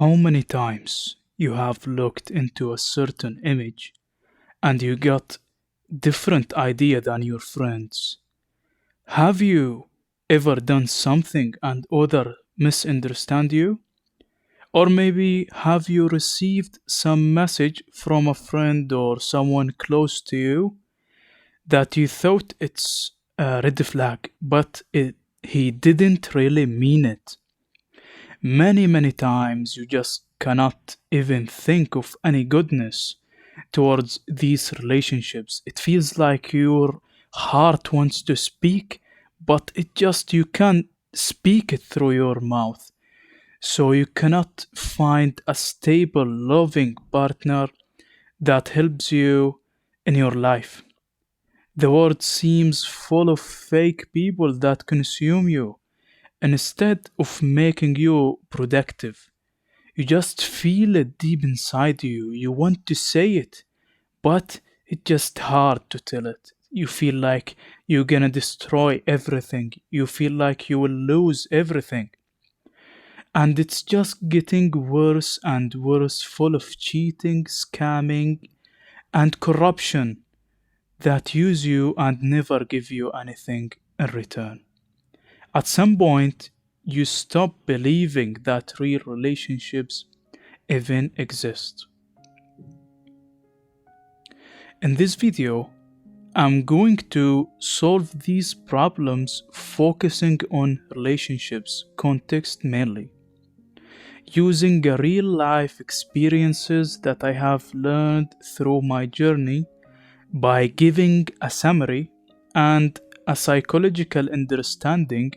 How many times you have looked into a certain image and you got different idea than your friends? Have you ever done something and other misunderstand you? Or maybe have you received some message from a friend or someone close to you that you thought it's a red flag, but he didn't really mean it? Many times you just cannot even think of any goodness towards these relationships. It feels like your heart wants to speak, but it just you can't speak it through your mouth. So you cannot find a stable, loving partner that helps you in your life. The world seems full of fake people that consume you instead of making you productive. You just feel it deep inside you. You want to say it, but it's just hard to tell it. You feel like you're gonna destroy everything. You feel like you will lose everything. And it's just getting worse and worse, full of cheating, scamming, and corruption that use you and never give you anything in return. At some point, you stop believing that real relationships even exist. In this video, I'm going to solve these problems focusing on relationships context mainly, using real life experiences that I have learned through my journey by giving a summary and a psychological understanding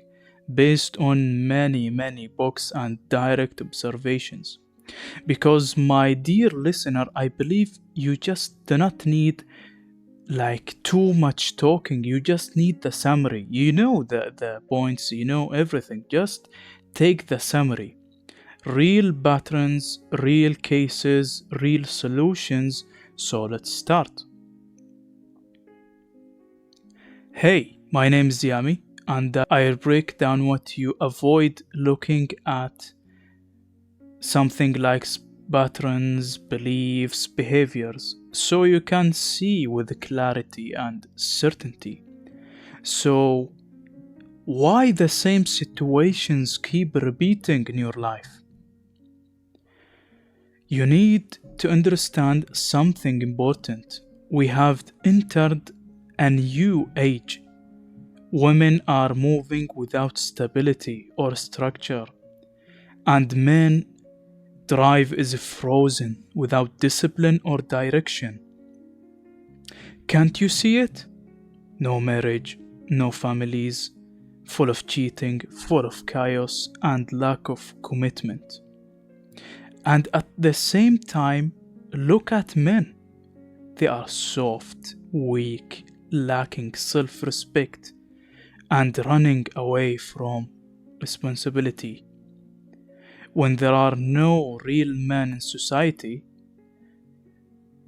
based on many books and direct observations. Because, my dear listener, I believe you just do not need like too much talking. You just need the summary. You know the points, you know everything. Just take the summary. Real patterns, real cases, real solutions. So let's start. Hey, my name is Yami, and I'll break down what you avoid looking at, something like patterns, beliefs, behaviors, so you can see with clarity and certainty. So, why the same situations keep repeating in your life? You need to understand something important. We have entered a new age. Women are moving without stability or structure, and men drive is frozen without discipline or direction. Can't you see it? No marriage, no families, full of cheating, full of chaos and lack of commitment. And at the same time, look at men. They are soft, weak, lacking self-respect, and running away from responsibility. When there are no real men in society,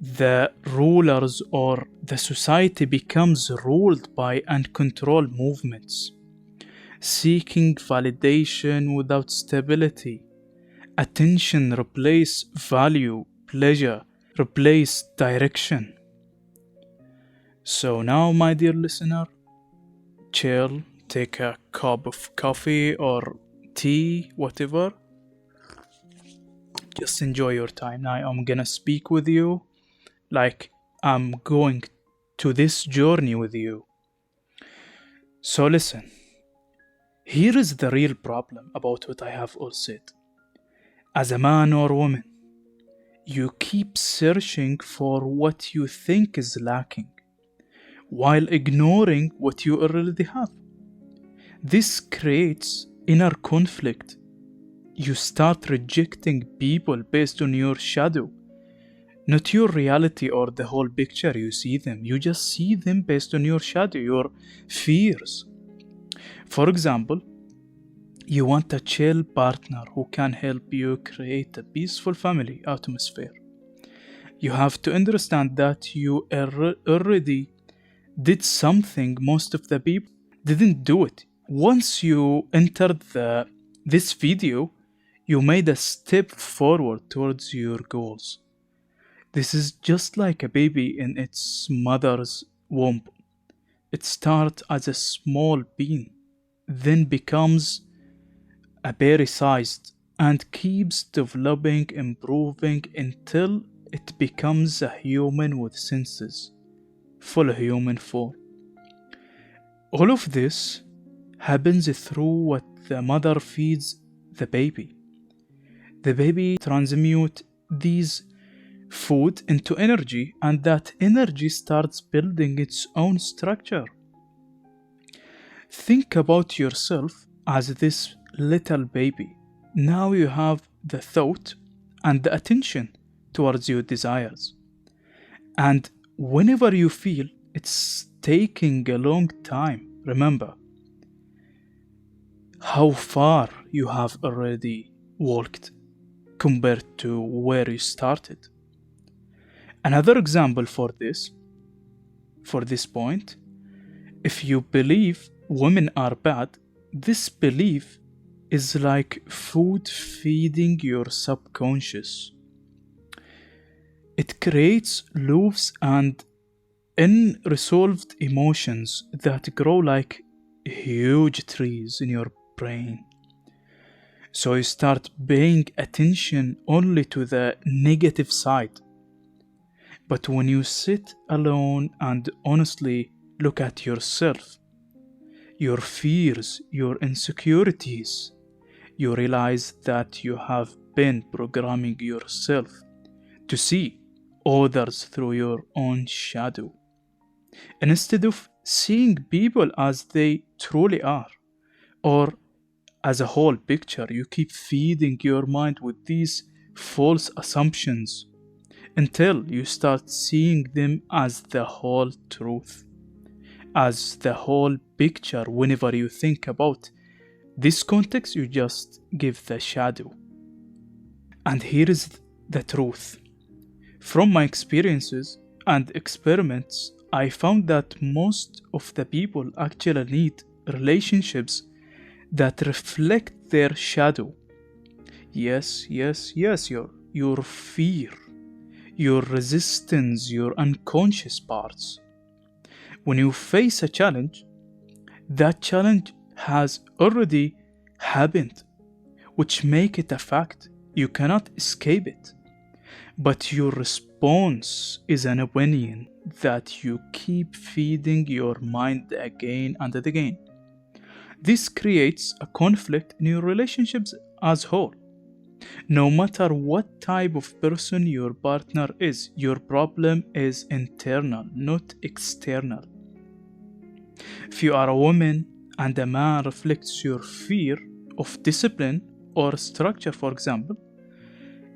the rulers or the society becomes ruled by uncontrolled movements, seeking validation without stability. Attention replace value, pleasure replace direction. So now, my dear listener, chill, take a cup of coffee or tea, whatever. Just enjoy your time. Now I'm gonna speak with you like I'm going to this journey with you. So listen, here is the real problem about what I have all said. As a man or woman, you keep searching for what you think is lacking, while ignoring what you already have. This creates inner conflict. You start rejecting people based on your shadow, not your reality or the whole picture. You see them, you just see them based on your shadow, your fears. For example, you want a chill partner who can help you create a peaceful family atmosphere. You have to understand that you already did something most of the people didn't do it. Once you entered this video, You made a step forward towards your goals. This is just like a baby in its mother's womb. It starts as a small bean, then becomes a berry sized, and keeps developing, improving until it becomes a human with senses, full human form. All of this happens through what the mother feeds the baby. The baby transmutes these food into energy, and that energy starts building its own structure. Think about yourself as this little baby. Now you have the thought and the attention towards your desires. And whenever you feel it's taking a long time, remember how far you have already walked compared to where you started. Another example for this point, if you believe women are bad, this belief is like food feeding your subconscious. It creates loops and unresolved emotions that grow like huge trees in your brain. So you start paying attention only to the negative side. But when you sit alone and honestly look at yourself, your fears, your insecurities, you realize that you have been programming yourself to see others through your own shadow. Instead of seeing people as they truly are, or as a whole picture, you keep feeding your mind with these false assumptions until you start seeing them as the whole truth, as the whole picture. Whenever you think about this context, you just give the shadow. And here is the truth. From my experiences and experiments, I found that most of the people actually need relationships that reflect their shadow. Yes, your fear, your resistance, your unconscious parts. When you face a challenge, that challenge has already happened, which make it a fact. You cannot escape it. But your response is an opinion that you keep feeding your mind again and again. This creates a conflict in your relationships as whole. No matter what type of person your partner is, your problem is internal, not external. If you are a woman and a man reflects your fear of discipline or structure, for example,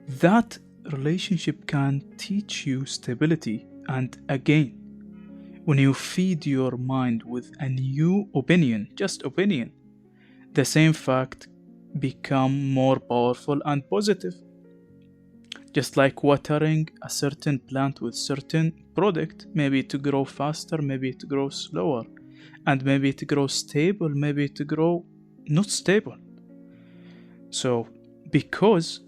that relationship can teach you stability. And again, when you feed your mind with a new opinion, just opinion, the same fact become more powerful and positive. Just like watering a certain plant with certain product, maybe to grow faster, maybe to grow slower, and maybe to grow stable, maybe to grow not stable. So because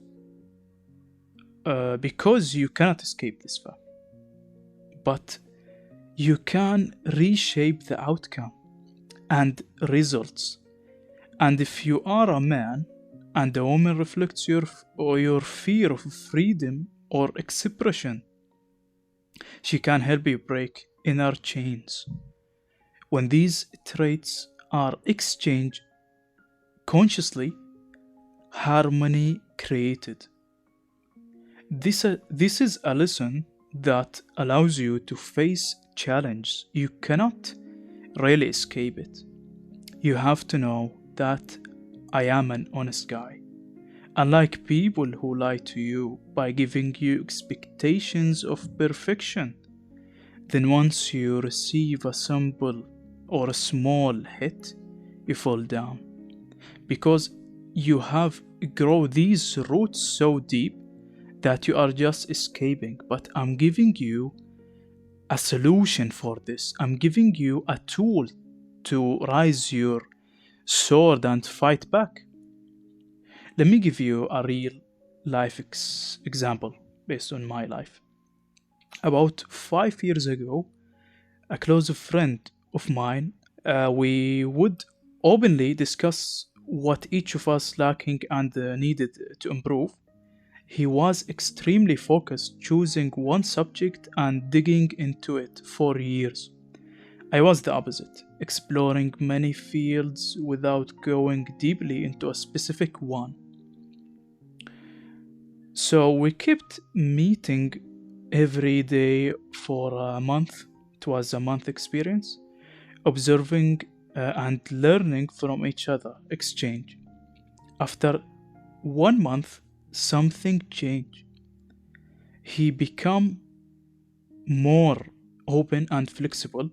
you cannot escape this fact, but you can reshape the outcome and results. And if you are a man and a woman reflects your fear of freedom or expression, she can help you break inner chains. When these traits are exchanged consciously, harmony created. This is a lesson that allows you to face challenge. You cannot really escape it. You have to know that I am an honest guy. Unlike people who lie to you by giving you expectations of perfection, then once you receive a simple or a small hit, you fall down. Because you have grown these roots so deep that you are just escaping. But I'm giving you a solution for this. I'm giving you a tool to rise your sword and fight back. Let me give you a real life example based on my life. About 5 years ago, a close friend of mine, we would openly discuss what each of us lacking and needed to improve. He was extremely focused, choosing one subject and digging into it for years. I was the opposite, exploring many fields without going deeply into a specific one. So we kept meeting every day for a month. It was a month experience, observing and learning from each other, exchange. After 1 month, something changed. He became more open and flexible.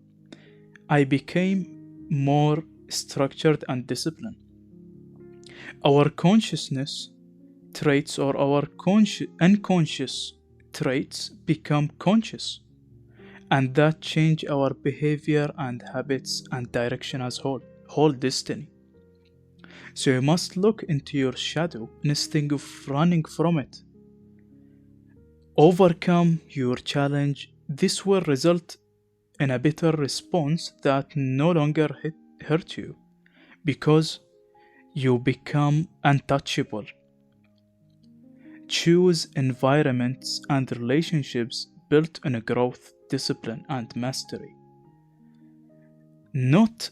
I became more structured and disciplined. Our consciousness traits or our unconscious traits become conscious, and that change our behavior and habits and direction as whole destiny. So you must look into your shadow instead of running from it. Overcome your challenge. This will result in a better response that no longer hurt you because you become untouchable. Choose environments and relationships built on growth, discipline, and mastery, not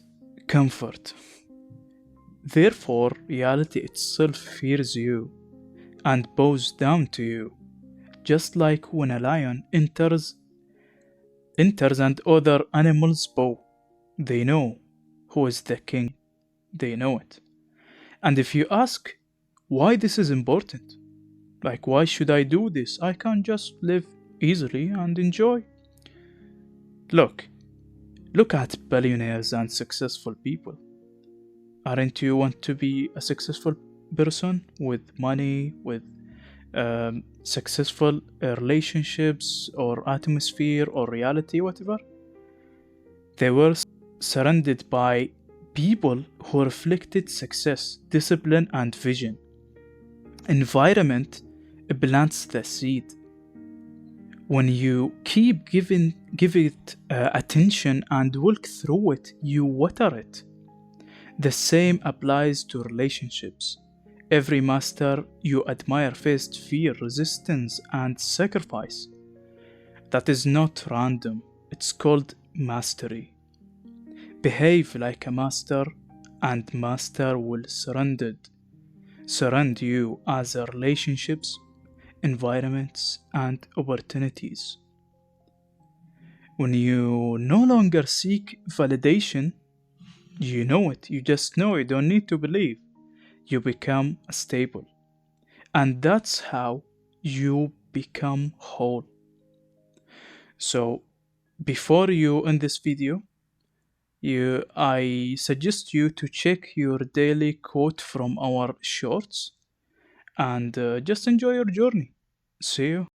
comfort. Therefore, reality itself fears you and bows down to you, just like when a lion enters and other animals bow. They know who is the king. They know it. And if you ask why this is important, like why should I do this? I can't just live easily and enjoy. Look, look at billionaires and successful people. Aren't you want to be a successful person with money, with successful relationships or atmosphere or reality, whatever? They were surrounded by people who reflected success, discipline, and vision. Environment plants the seed. When you keep give it attention and walk through it, you water it. The same applies to relationships. Every master you admire faced fear, resistance, and sacrifice. That is not random. It's called mastery. Behave like a master, and master will surround you as relationships, environments, and opportunities. When you no longer seek validation, you know it, you just know, you don't need to believe. You become stable. And that's how you become whole. So, before you end this video, I suggest you to check your daily quote from our shorts and just enjoy your journey. See you.